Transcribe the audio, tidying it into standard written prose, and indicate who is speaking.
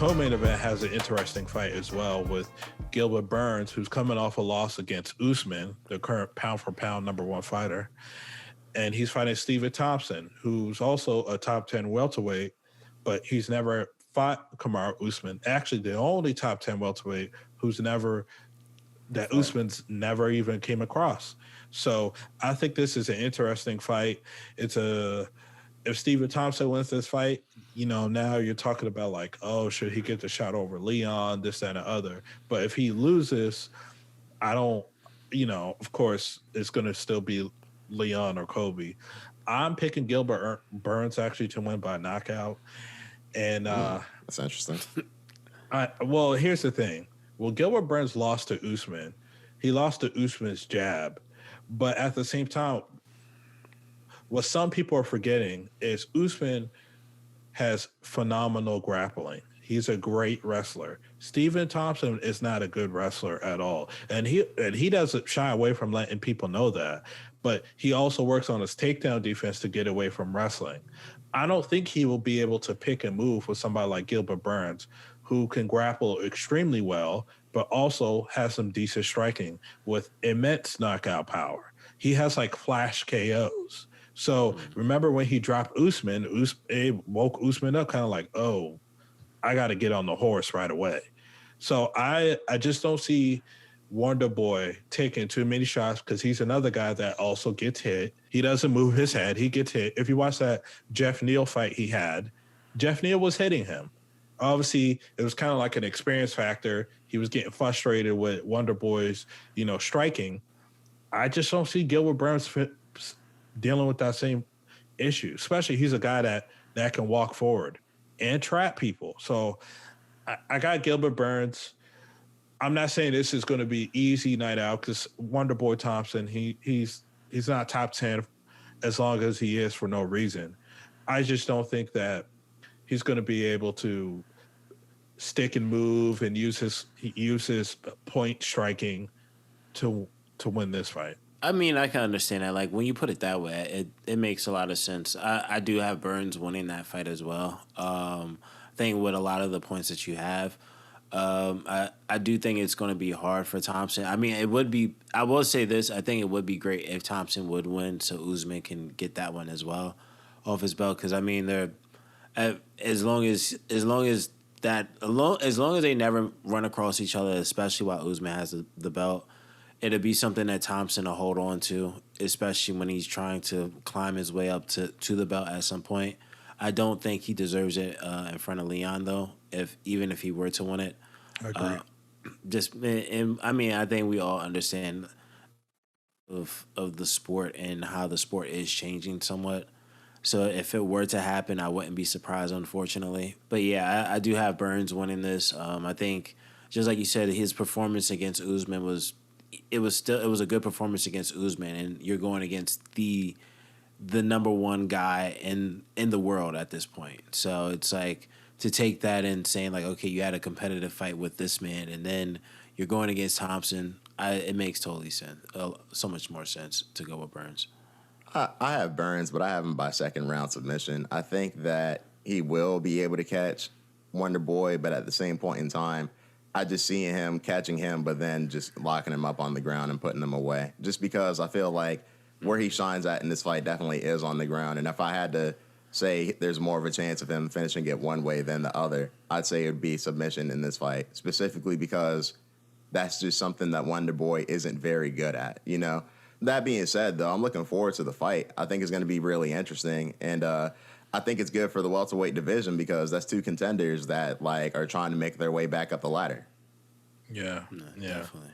Speaker 1: co-main event has an interesting fight as well with Gilbert Burns, who's coming off a loss against Usman, the current pound-for-pound #1 fighter. And he's fighting Stephen Thompson, who's also a top 10 welterweight, but he's never fought Kamaru Usman. Actually, the only top 10 welterweight that Usman's never even came across. So I think this is an interesting fight. If Stephen Thompson wins this fight, now you're talking about like, oh, should he get the shot over Leon, this, that, and the other. But if he loses, I don't, of course, it's going to still be Leon or Kobe. I'm picking Gilbert Burns actually to win by knockout. And
Speaker 2: that's interesting.
Speaker 1: Well, here's the thing. Well, Gilbert Burns lost to Usman. He lost to Usman's jab. But at the same time, what some people are forgetting is Usman has phenomenal grappling. He's a great wrestler. Stephen Thompson is not a good wrestler at all. And he doesn't shy away from letting people know that. But he also works on his takedown defense to get away from wrestling. I don't think he will be able to pick and move with somebody like Gilbert Burns, who can grapple extremely well, but also has some decent striking with immense knockout power. He has like flash KOs. So remember when he dropped Usman, it woke Usman up kind of like, oh, I got to get on the horse right away. So I just don't see Wonder Boy taking too many shots because he's another guy that also gets hit. He doesn't move his head. He gets hit. If you watch that Jeff Neal fight he had, Jeff Neal was hitting him. Obviously, it was kind of like an experience factor. He was getting frustrated with Wonder Boy's, striking. I just don't see Gilbert Burns dealing with that same issue, especially he's a guy that can walk forward and trap people. So I got Gilbert Burns. I'm not saying this is going to be easy night out because Wonder Boy Thompson, he's not top 10 as long as he is for no reason. I just don't think that he's going to be able to stick and move and use his point striking to win this fight.
Speaker 3: I mean, I can understand that. Like, when you put it that way, it makes a lot of sense. I do have Burns winning that fight as well. I think with a lot of the points that you have, I do think it's going to be hard for Thompson. I mean, it would be. I will say this: I think it would be great if Thompson would win, so Usman can get that one as well off his belt. Because I mean, they're as long as they never run across each other, especially while Usman has the belt. It'll be something that Thompson will hold on to, especially when he's trying to climb his way up to the belt at some point. I don't think he deserves it in front of Leon, though, even if he were to win it.
Speaker 1: I agree.
Speaker 3: I think we all understand of the sport and how the sport is changing somewhat. So if it were to happen, I wouldn't be surprised, unfortunately. But yeah, I do have Burns winning this. I think, just like you said, his performance against Usman was a good performance against Usman, and you're going against the #1 guy in the world at this point. So it's like to take that and saying like, okay, you had a competitive fight with this man, and then you're going against Thompson. It makes totally sense, so much more sense to go with Burns.
Speaker 2: I have Burns, but I have him by second round submission. I think that he will be able to catch Wonder Boy, but at the same point in time, I just see him catching him, but then just locking him up on the ground and putting him away. Just because I feel like where he shines at in this fight definitely is on the ground. And if I had to say there's more of a chance of him finishing it one way than the other, I'd say it would be submission in this fight, specifically because that's just something that Wonder Boy isn't very good at, That being said, though, I'm looking forward to the fight. I think it's going to be really interesting. And I think it's good for the welterweight division because that's two contenders that are trying to make their way back up the ladder.
Speaker 1: Yeah.
Speaker 3: Definitely.